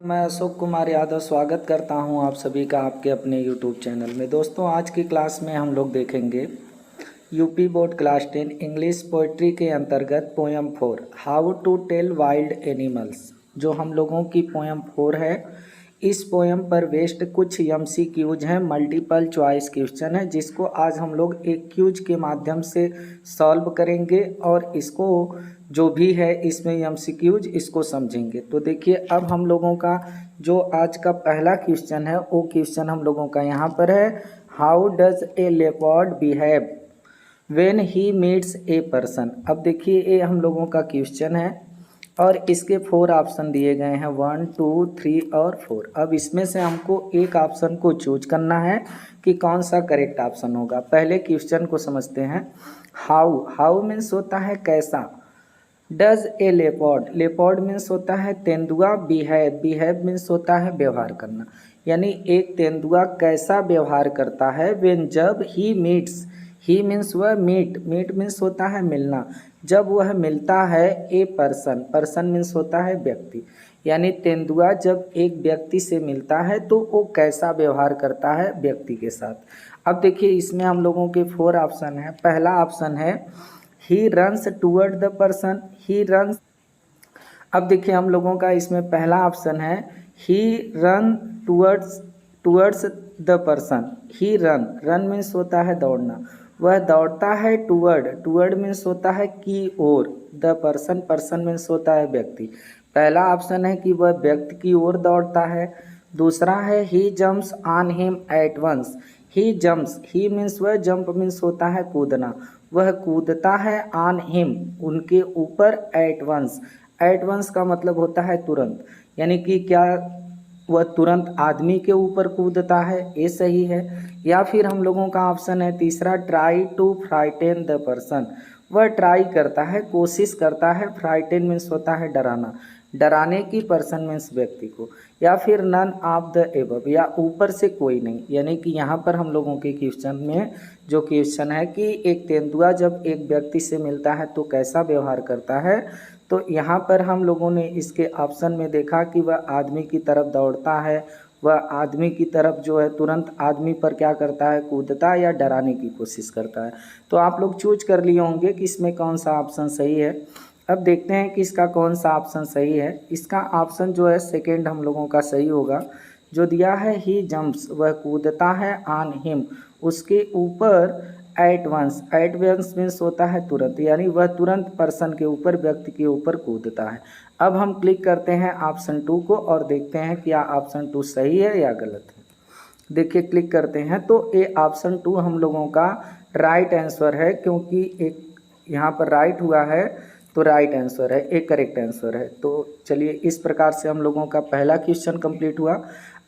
मैं अशोक कुमार यादव स्वागत करता हूं आप सभी का आपके अपने YouTube चैनल में। दोस्तों, आज की क्लास में हम लोग देखेंगे UP board class 10 English poetry के अंतर्गत poem 4 how to tell wild animals, जो हम लोगों की पोयम 4 है। इस पोयम पर बेस्ड कुछ MCQs हैं, मल्टीपल चॉइस क्वेश्चन है, जिसको आज हम लोग एक क्यूज के माध्यम से सॉल्व करेंगे और इसको जो भी है इसमें MCQs इसको समझेंगे। तो देखिए, अब हम लोगों का जो आज का पहला क्वेश्चन है वो क्वेश्चन हम लोगों का यहाँ पर है, how does a leopard behave when he meets a person. अब देखिए, ये हम लोगों का क्वेश्चन है और इसके 4 ऑप्शन दिए गए हैं, 1, 2, 3 और 4। अब इसमें से हमको एक ऑप्शन को चूज करना है कि कौन सा करेक्ट ऑप्शन होगा। पहले क्वेश्चन को समझते हैं। हाउ मीन्स होता है कैसा। डज ए लेपर्ड मीन्स होता है तेंदुआ। बिहेव मीन्स होता है व्यवहार करना, यानी एक तेंदुआ कैसा व्यवहार करता है। व्हेन जब ही मीट्स, ही मीन्स वह, मीट मीन्स होता है मिलना, जब वह मिलता है ए पर्सन मीन्स होता है व्यक्ति, यानी तेंदुआ जब एक व्यक्ति से मिलता है तो वो कैसा व्यवहार करता है व्यक्ति के साथ। अब देखिए, इसमें हम लोगों के 4 ऑप्शन है। पहला ऑप्शन है he runs toward the person, he runs. अब देखिए, हम लोगों का इसमें पहला ऑप्शन है he run towards the person. He run means होता है दौड़ना, वह दौड़ता है टूवर्ड मीन्स होता है की ओर, द पर्सन मीन्स होता है व्यक्ति। पहला ऑप्शन है कि वह व्यक्ति की ओर दौड़ता है। दूसरा है he jumps on him at once. He jumps, he means वह, जंप मीन्स होता है कूदना, वह कूदता है ऑन हिम उनके ऊपर, एट वंस का मतलब होता है तुरंत, यानी कि क्या वह तुरंत आदमी के ऊपर कूदता है, ये सही है। या फिर हम लोगों का ऑप्शन है तीसरा, try to frighten the person. वह ट्राई करता है, कोशिश करता है, फ्राइटेन मीन्स होता है डराना, डराने की पर्सन मीन्स व्यक्ति को। या फिर नन ऑफ द एबव, या ऊपर से कोई नहीं, यानी कि यहाँ पर हम लोगों के क्वेश्चन में जो क्वेश्चन है कि एक तेंदुआ जब एक व्यक्ति से मिलता है तो कैसा व्यवहार करता है, तो यहाँ पर हम लोगों ने इसके ऑप्शन में देखा कि वह आदमी की तरफ दौड़ता है, वह आदमी की तरफ जो है तुरंत आदमी पर क्या करता है, कूदता है या डराने की कोशिश करता है। तो आप लोग चूज कर लिए होंगे कि इसमें कौन सा ऑप्शन सही है। अब देखते हैं कि इसका कौन सा ऑप्शन सही है। इसका ऑप्शन जो है सेकेंड हम लोगों का सही होगा, जो दिया है ही जंप्स, वह कूदता है ऑन हिम उसके ऊपर, एट वंस मीन्स होता है तुरंत, यानी वह तुरंत पर्सन के ऊपर, व्यक्ति के ऊपर कूदता है। अब हम क्लिक करते हैं ऑप्शन 2 को और देखते हैं क्या ऑप्शन 2 सही है या गलत है। देखिए, क्लिक करते हैं तो ये ऑप्शन 2 हम लोगों का राइट आंसर है, क्योंकि एक यहाँ पर राइट हुआ है तो राइट आंसर है, एक करेक्ट आंसर है। तो चलिए, इस प्रकार से हम लोगों का पहला क्वेश्चन कंप्लीट हुआ।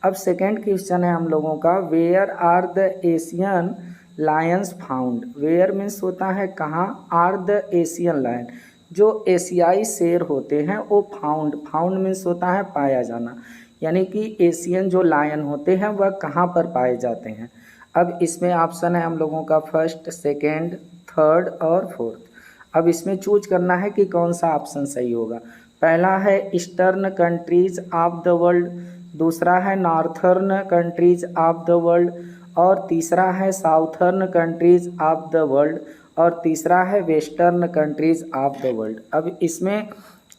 अब सेकेंड क्वेश्चन है हम लोगों का, where are the Asian lions found. Where means होता है कहाँ, आर द एशियन लायन, जो एशियाई शेर होते हैं वो फाउंड मीन्स होता है पाया जाना, यानी कि एशियन जो लायन होते हैं वह कहाँ पर पाए जाते हैं। अब इसमें ऑप्शन है हम लोगों का फर्स्ट, सेकेंड, थर्ड और फोर्थ। अब इसमें चूज करना है कि कौन सा ऑप्शन सही होगा। पहला है eastern countries of the world, दूसरा है northern countries of the world, और तीसरा है southern countries of the world, और तीसरा है western countries of the world. अब इसमें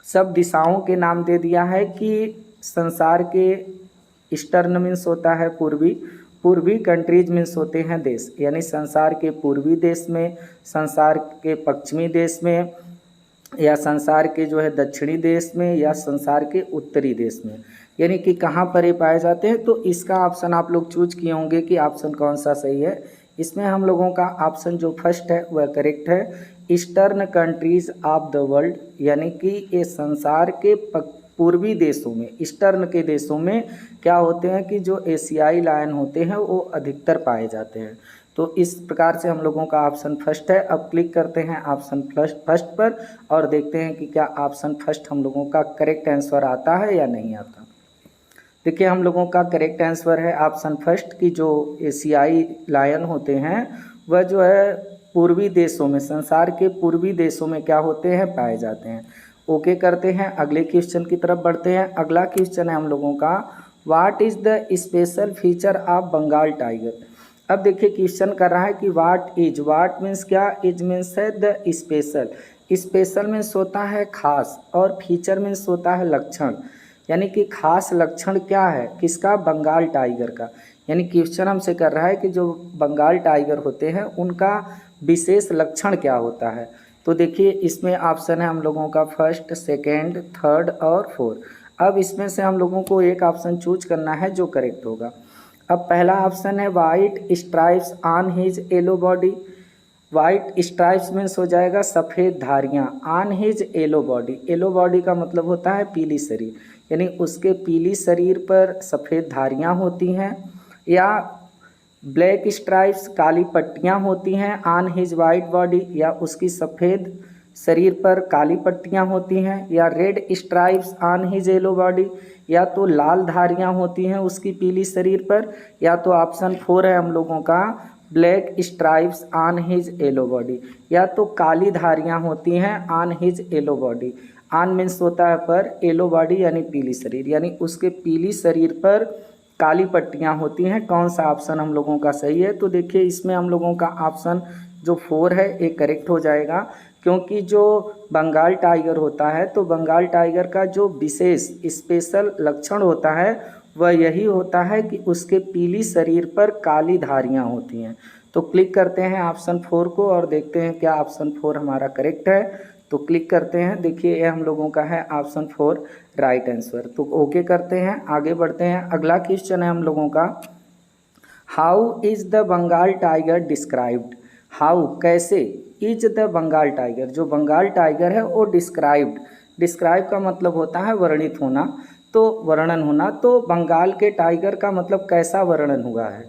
सब दिशाओं के नाम दे दिया है कि संसार के, ईस्टर्न मीन्स होता है पूर्वी कंट्रीज मीन्स होते हैं देश, यानी संसार के पूर्वी देश में, संसार के पश्चिमी देश में, या संसार के जो है दक्षिणी देश में, या संसार के उत्तरी देश में, यानी कि कहाँ पर ये पाए जाते हैं। तो इसका ऑप्शन आप लोग चूज किए होंगे कि ऑप्शन कौन सा सही है। इसमें हम लोगों का ऑप्शन जो फर्स्ट है वह करेक्ट है, eastern countries of the world, यानी कि ये संसार के पूर्वी देशों में, ईस्टर्न के देशों में क्या होते हैं कि जो एशियाई लायन होते हैं वो अधिकतर पाए जाते हैं। तो इस प्रकार से हम लोगों का ऑप्शन फर्स्ट है। अब क्लिक करते हैं ऑप्शन फर्स्ट पर और देखते हैं कि क्या ऑप्शन फर्स्ट हम लोगों का करेक्ट आंसर आता है या नहीं आता। देखिए, हम लोगों का करेक्ट आंसर है ऑप्शन फर्स्ट की जो एशियाई लायन होते हैं वह जो है पूर्वी देशों में, संसार के पूर्वी देशों में क्या होते हैं, पाए जाते हैं। ओके करते हैं, अगले क्वेश्चन की तरफ बढ़ते हैं। अगला क्वेश्चन है हम लोगों का, what is the special feature of Bengal tiger. अब देखिए क्वेश्चन कर रहा है कि वाट मीन्स क्या, इज मीन्स है द स्पेशल। स्पेशल मीन्स होता है खास, और फीचर मीन्स होता है लक्षण, यानी कि खास लक्षण क्या है किसका, बंगाल टाइगर का। यानी क्वेश्चन हमसे कर रहा है कि जो बंगाल टाइगर होते हैं उनका विशेष लक्षण क्या होता है। तो देखिए इसमें ऑप्शन है हम लोगों का फर्स्ट, सेकेंड, थर्ड और फोर्थ। अब इसमें से हम लोगों को एक ऑप्शन चूज करना है जो करेक्ट होगा। अब पहला ऑप्शन है white stripes on his yellow body. White stripes means हो जाएगा सफ़ेद धारियाँ, on his yellow body. Yellow body का मतलब होता है पीली शरीर, यानी उसके पीली शरीर पर सफ़ेद धारियाँ होती हैं। या ब्लैक स्ट्राइप्स काली पट्टियाँ होती हैं ऑन हिज वाइट बॉडी, या उसकी सफ़ेद शरीर पर काली पट्टियाँ होती हैं। या red stripes on his yellow body, या तो लाल धारियाँ होती हैं उसकी पीली शरीर पर। या तो ऑप्शन 4 है हम लोगों का black stripes on his yellow body, या तो काली धारियाँ होती हैं on his yellow body. On means होता है पर, येलो बॉडी यानी पीली शरीर, यानी उसके पीली शरीर पर काली पट्टियाँ होती हैं। कौन सा ऑप्शन हम लोगों का सही है, तो देखिए इसमें हम लोगों का ऑप्शन जो 4 है ये करेक्ट हो जाएगा। क्योंकि जो बंगाल टाइगर होता है तो बंगाल टाइगर का जो विशेष स्पेशल लक्षण होता है वह यही होता है कि उसके पीली शरीर पर काली धारियाँ होती हैं। तो क्लिक करते हैं ऑप्शन 4 को और देखते हैं क्या ऑप्शन 4 हमारा करेक्ट है। तो क्लिक करते हैं, देखिए ये हम लोगों का है ऑप्शन 4 राइट आंसर। तो ओके करते हैं, आगे बढ़ते हैं। अगला क्वेश्चन है हम लोगों का, how is the Bengal tiger described. How कैसे, इज द बंगाल टाइगर जो बंगाल टाइगर है वो डिस्क्राइब्ड। डिस्क्राइब का मतलब होता है वर्णित होना, तो वर्णन होना। तो बंगाल के टाइगर का मतलब कैसा वर्णन हुआ है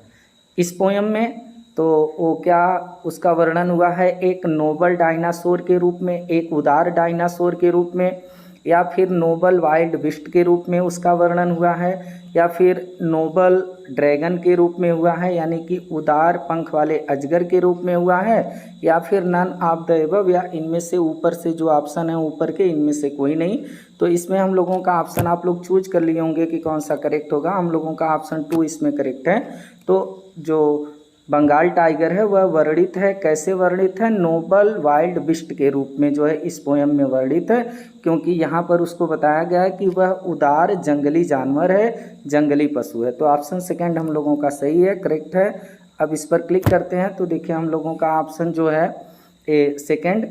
इस पोयम में, तो वो क्या उसका वर्णन हुआ है, एक नोबल डायनासोर के रूप में, एक उदार डायनासोर के रूप में, या फिर नोबल वाइल्ड बिस्ट के रूप में उसका वर्णन हुआ है, या फिर नोबल ड्रैगन के रूप में हुआ है यानी कि उदार पंख वाले अजगर के रूप में हुआ है, या फिर नन ऑफ द एबव, या इनमें से ऊपर से जो ऑप्शन है ऊपर के इनमें से कोई नहीं। तो इसमें हम लोगों का ऑप्शन आप लोग चूज कर लिए होंगे कि कौन सा करेक्ट होगा। हम लोगों का ऑप्शन 2 इसमें करेक्ट है। तो जो बंगाल टाइगर है वह वर्णित है, कैसे वर्णित है, नोबल वाइल्ड बिस्ट के रूप में जो है इस पोयम में वर्णित है। क्योंकि यहाँ पर उसको बताया गया है कि वह उदार जंगली जानवर है, जंगली पशु है। तो ऑप्शन सेकंड हम लोगों का सही है, करेक्ट है। अब इस पर क्लिक करते हैं तो देखिए हम लोगों का ऑप्शन जो है ए सेकंड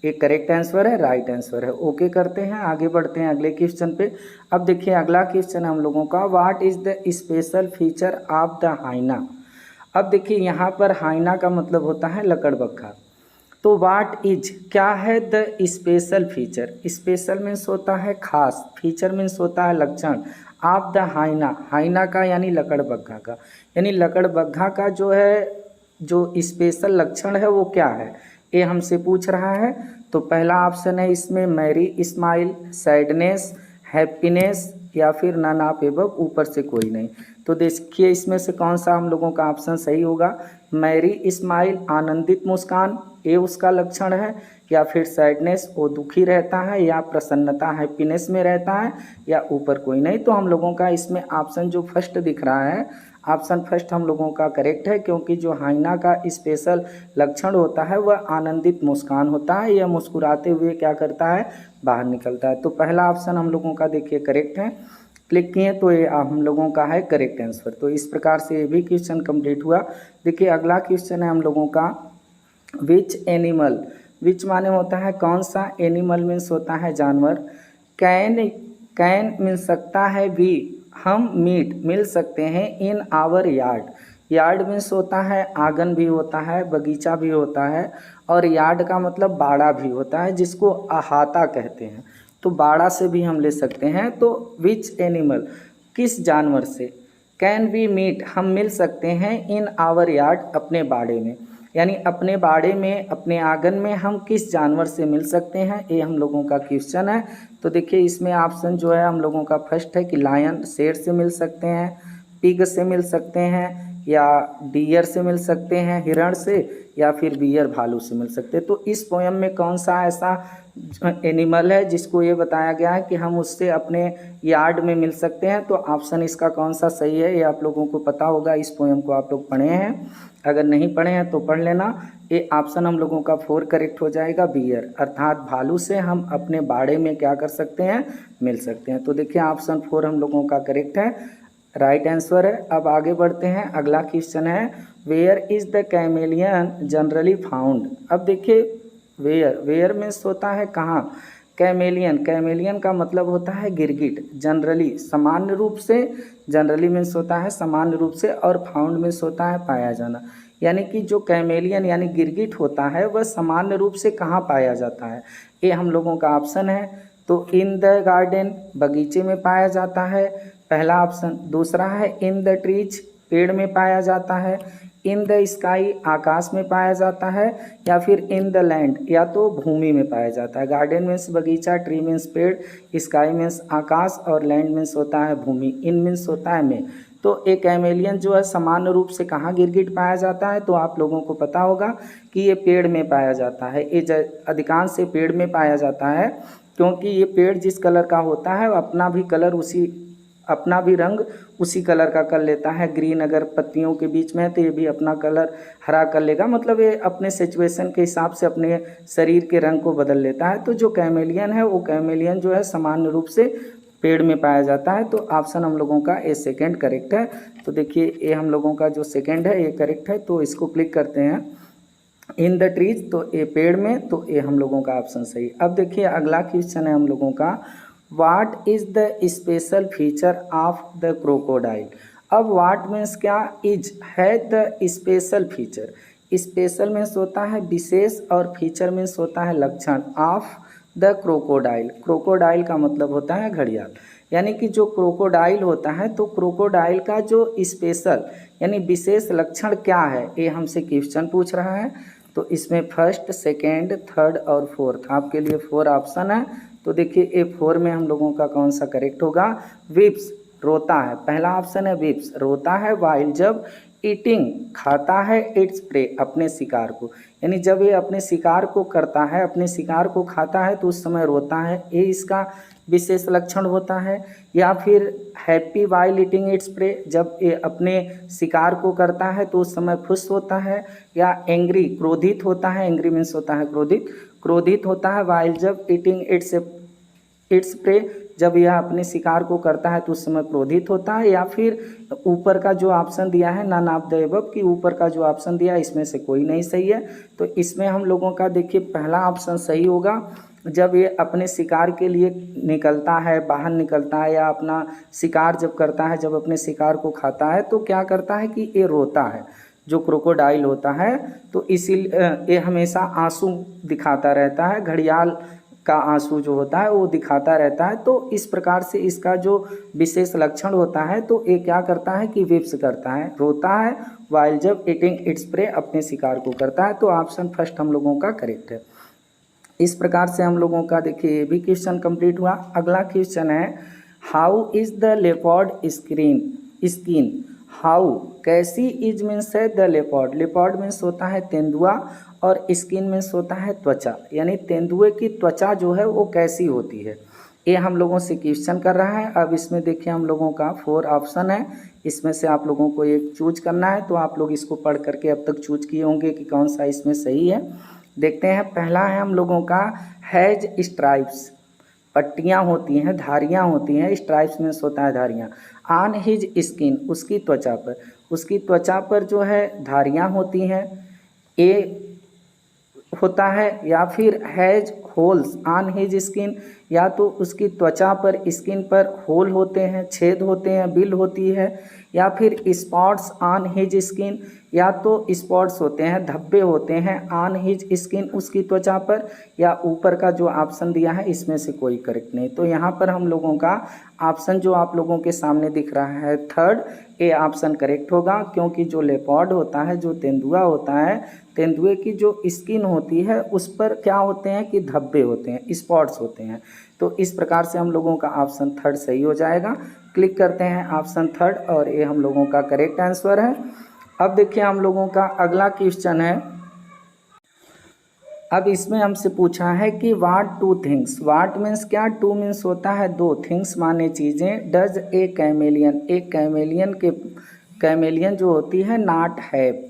एक करेक्ट आंसर है, राइट आंसर है। ओके करते हैं, आगे बढ़ते हैं अगले क्वेश्चन पे। अब देखिए अगला क्वेश्चन है हम लोगों का, what is the special feature of the hyena. अब देखिए यहाँ पर हाइना का मतलब होता है लकड़बग्घा। तो वाट इज क्या है the special feature. Special means होता है खास, फीचर मीन्स होता है लक्षण। ऑफ द हाइना, हाइना का यानी लकड़बग्घा का, यानी लकड़बग्घा का जो है जो स्पेशल लक्षण है वो क्या है ये हमसे पूछ रहा है। तो पहला ऑप्शन है इसमें मैरी स्माइल, सैडनेस, हैप्पीनेस, या फिर नन ऑफ एबव, ऊपर से कोई नहीं। तो देखिए इसमें से कौन सा हम लोगों का ऑप्शन सही होगा। मैरी स्माइल आनंदित मुस्कान, ये उसका लक्षण है, या फिर सैडनेस वो दुखी रहता है, या प्रसन्नता हैप्पीनेस में रहता है, या ऊपर कोई नहीं। तो हम लोगों का इसमें ऑप्शन जो फर्स्ट दिख रहा है, ऑप्शन फर्स्ट हम लोगों का करेक्ट है। क्योंकि जो हाइना का स्पेशल लक्षण होता है वह आनंदित मुस्कान होता है, यह मुस्कुराते हुए क्या करता है बाहर निकलता है। तो पहला ऑप्शन हम लोगों का देखिए करेक्ट है, क्लिक किए तो ये हम लोगों का है करेक्ट आंसर। तो इस प्रकार से ये भी क्वेश्चन कंप्लीट हुआ। देखिए अगला क्वेश्चन है हम लोगों का, विच एनिमल, विच माने होता है कौन सा, एनिमल मीन्स होता है जानवर, कैन, कैन मिल सकता है भी, हम मीट मिल सकते हैं in our yard. Yard means होता है आंगन भी होता है, बगीचा भी होता है, और यार्ड का मतलब बाड़ा भी होता है जिसको अहाता कहते हैं। तो बाड़ा से भी हम ले सकते हैं। तो विच एनिमल किस जानवर से, कैन वी मीट हम मिल सकते हैं इन आवर यार्ड अपने बाड़े में, यानी अपने बाड़े में अपने आंगन में हम किस जानवर से मिल सकते हैं, ये हम लोगों का क्वेश्चन है। तो देखिए इसमें ऑप्शन जो है हम लोगों का फर्स्ट है कि लायन शेर से मिल सकते हैं, पिग से मिल सकते हैं, या डियर से मिल सकते हैं हिरण से, या फिर बियर भालू से मिल सकते हैं। तो इस पोयम में कौन सा ऐसा एनिमल है जिसको ये बताया गया है कि हम उससे अपने यार्ड में मिल सकते हैं। तो ऑप्शन इसका कौन सा सही है ये आप लोगों को पता होगा, इस पोएम को आप लोग पढ़े हैं, अगर नहीं पढ़े हैं तो पढ़ लेना। ये ऑप्शन हम लोगों का 4 करेक्ट हो जाएगा, बियर, अर्थात भालू से हम अपने बाड़े में क्या कर सकते हैं, मिल सकते हैं। तो देखिए ऑप्शन 4 हम लोगों का करेक्ट है, राइट आंसर है। अब आगे बढ़ते हैं, अगला क्वेश्चन है where is the chameleon generally found. अब देखिए वेयर मीन्स होता है कहाँ, कैमेलियन का मतलब होता है गिरगिट, जनरली सामान्य रूप से, जनरली मीन्स होता है सामान्य रूप से, और फाउंड मीन्स होता है पाया जाना। यानी कि जो कैमेलियन यानी गिरगिट होता है वह सामान्य रूप से कहाँ पाया जाता है, ये हम लोगों का ऑप्शन है। तो इन द गार्डन, बगीचे में पाया जाता है, पहला ऑप्शन। दूसरा है इन द ट्रीज, पेड़ में पाया जाता है। इन द स्काई, आकाश में पाया जाता है। या फिर इन द लैंड, या तो भूमि में पाया जाता है। गार्डन मीन्स बगीचा, ट्री मीन्स पेड़, स्काई मीन्स आकाश, और लैंड मीन्स होता है भूमि, इन मीन्स होता है में। तो एक कैमेलियन जो है सामान्य रूप से कहाँ गिरगिट पाया जाता है, तो आप लोगों को पता होगा कि ये पेड़ में पाया जाता है। ये अधिकांश से पेड़ में पाया जाता है, क्योंकि ये पेड़ जिस कलर का होता है अपना भी कलर अपना भी रंग उसी कलर का कर लेता है। ग्रीन अगर पत्तियों के बीच में है तो ये भी अपना कलर हरा कर लेगा, मतलब ये अपने सिचुएशन के हिसाब से अपने शरीर के रंग को बदल लेता है। तो जो कैमेलियन है वो कैमेलियन जो है सामान्य रूप से पेड़ में पाया जाता है। तो ऑप्शन हम लोगों का ए सेकेंड करेक्ट है। तो देखिए ये हम लोगों का जो सेकेंड है ये करेक्ट है, तो इसको क्लिक करते हैं। इन द ट्रीज, तो ये पेड़ में, तो ये हम लोगों का ऑप्शन सही। अब देखिए अगला क्वेश्चन है हम लोगों का, what is the special feature of the crocodile. अब वाट मीन्स क्या, इज है the special feature. Special means होता है विशेष, और फीचर मीन्स होता है लक्षण, ऑफ द क्रोकोडाइल। क्रोकोडाइल का मतलब होता है घड़ियाल, यानी कि जो क्रोकोडाइल होता है, तो क्रोकोडाइल का जो स्पेशल यानी विशेष लक्षण क्या है, ये हमसे क्वेश्चन पूछ रहा है। तो इसमें फर्स्ट, सेकेंड, थर्ड और फोर्थ, आपके लिए 4 ऑप्शन है। तो देखिए ए 4 में हम लोगों का कौन सा करेक्ट होगा, विप्स, रोता है, पहला ऑप्शन है विप्स, रोता है। वाइल, जब, ईटिंग, खाता है, इट्स प्रे, अपने शिकार को, यानी जब ये अपने शिकार को करता है, अपने शिकार को खाता है तो उस समय रोता है, ये इसका विशेष लक्षण होता है। या फिर happy while eating its prey, जब ये अपने शिकार को करता है तो उस समय खुश होता है। या एंग्री, क्रोधित होता है, एंग्री मीन्स होता है क्रोधित होता है। वाइल, जब, ईटिंग इट्स प्रे, जब यह अपने शिकार को करता है तो उस समय क्रोधित होता है। या फिर ऊपर का जो ऑप्शन दिया है नन ऑफ द एबव, कि ऊपर का जो ऑप्शन दिया है इसमें से कोई नहीं सही है। तो इसमें हम लोगों का देखिए पहला ऑप्शन सही होगा, जब ये अपने शिकार के लिए निकलता है, बाहर निकलता है, या अपना शिकार जब करता है, जब अपने शिकार को खाता है तो क्या करता है कि ये रोता है, जो क्रोकोडाइल होता है। तो इसीलिए ये हमेशा आंसू दिखाता रहता है, घड़ियाल का आंसू जो होता है वो दिखाता रहता है। तो इस प्रकार से इसका जो विशेष लक्षण होता है, तो ये क्या करता है कि विप्स करता है, रोता है। वाइल, जब, ईटिंग इट्स प्रे, अपने शिकार को करता है। तो ऑप्शन फर्स्ट हम लोगों का करेक्ट है। इस प्रकार से हम लोगों का देखिए ये भी क्वेश्चन कंप्लीट हुआ। अगला क्वेश्चन है, how is the leopard skin. How, कैसी, इज मीन्स है द लेपर्ड मीन्स होता है तेंदुआ, और स्किन मीन्स होता है त्वचा, यानी तेंदुए की त्वचा जो है वो कैसी होती है, ये हम लोगों से क्वेश्चन कर रहा है। अब इसमें देखिए हम लोगों का 4 ऑप्शन है, इसमें से आप लोगों को एक चूज करना है। तो आप लोग इसको पढ़ करके अब तक चूज किए होंगे कि कौन सा इसमें सही है। देखते हैं, पहला है हम लोगों का हैज स्ट्राइप्स, पट्टियाँ होती हैं, धारियाँ होती हैं, स्ट्राइप्स मीन्स होता है धारियाँ। ऑन हिज स्किन, उसकी त्वचा पर जो है धारियाँ होती हैं, ए होता है। या फिर has holes on his skin, या तो उसकी त्वचा पर, स्किन पर होल होते हैं, छेद होते हैं, बिल होती है। या फिर स्पॉट्स ऑन हिज स्किन, या तो स्पॉट्स होते हैं, धब्बे होते हैं, ऑन हिज स्किन, उसकी त्वचा पर। या ऊपर का जो ऑप्शन दिया है इसमें से कोई करेक्ट नहीं। तो यहाँ पर हम लोगों का ऑप्शन जो आप लोगों के सामने दिख रहा है थर्ड, ये ऑप्शन करेक्ट होगा, क्योंकि जो लेपर्ड होता है, जो तेंदुआ होता है, तेंदुए की जो स्किन होती है उस पर क्या होते हैं कि धब्बे होते हैं, स्पॉट्स होते हैं। तो इस प्रकार से हम लोगों का ऑप्शन थर्ड सही हो जाएगा। क्लिक करते हैं ऑप्शन थर्ड, और ये हम लोगों का करेक्ट आंसर है। अब देखिए हम लोगों का अगला क्वेश्चन है, अब इसमें हमसे पूछा है कि वाट टू थिंग्स, वाट मीन्स क्या, टू मीन्स होता है दो, थिंग्स माने चीज़ें, डज ए कैमेलियन, एक कैमेलियन जो होती है नॉट हैव,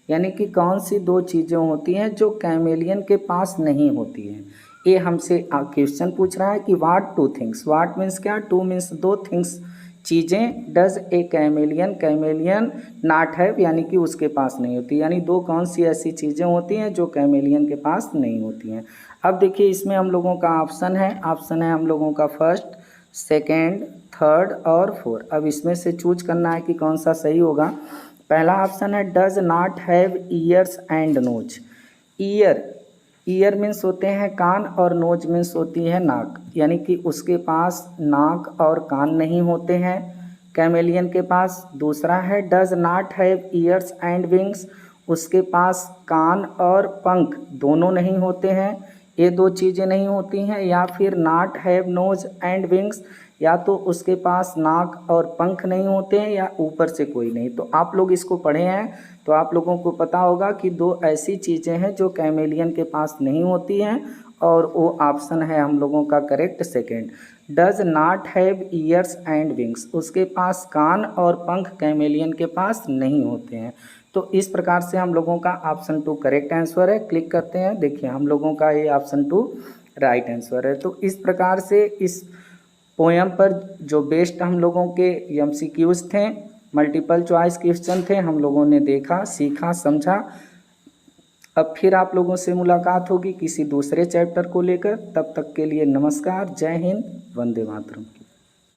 यानी कि कौन सी दो चीज़ें होती हैं जो कैमेलियन के पास नहीं होती हैं। ये हमसे क्वेश्चन पूछ रहा है कि वाट टू थिंग्स, वाट मीन्स क्या, टू मीन्स दो, थिंग्स चीज़ें, does a chameleon not have, यानी कि उसके पास नहीं होती, यानी दो कौन सी ऐसी चीज़ें होती हैं जो कैमेलियन के पास नहीं होती हैं। अब देखिए इसमें हम लोगों का ऑप्शन है हम लोगों का फर्स्ट, सेकेंड, थर्ड और फोर्थ। अब इसमें से चूज करना है कि कौन सा सही होगा। पहला ऑप्शन है does not have ears and nose. Ear means होते हैं कान और नोज मीन्स होती है नाक, यानी कि उसके पास नाक और कान नहीं होते हैं कैमेलियन के पास। दूसरा है does not have ears and wings, उसके पास कान और पंख दोनों नहीं होते हैं, ये दो चीज़ें नहीं होती हैं। या फिर not have nose and wings, या तो उसके पास नाक और पंख नहीं होते हैं या ऊपर से कोई नहीं। तो आप लोग इसको पढ़े हैं तो आप लोगों को पता होगा कि दो ऐसी चीज़ें हैं जो कैमेलियन के पास नहीं होती हैं, और वो ऑप्शन है हम लोगों का correct second, does not have ears and wings, उसके पास कान और पंख कैमेलियन के पास नहीं होते हैं। तो इस प्रकार से हम लोगों का ऑप्शन 2 करेक्ट आंसर है। क्लिक करते हैं, देखिए हम लोगों का ये ऑप्शन 2 राइट आंसर है। तो इस प्रकार से इस पोएम पर जो बेस्ट हम लोगों के MCQs थे, मल्टीपल चॉइस क्वेश्चन थे, हम लोगों ने देखा, सीखा, समझा। अब फिर आप लोगों से मुलाकात होगी किसी दूसरे चैप्टर को लेकर। तब तक के लिए नमस्कार, जय हिंद, वंदे मातरम।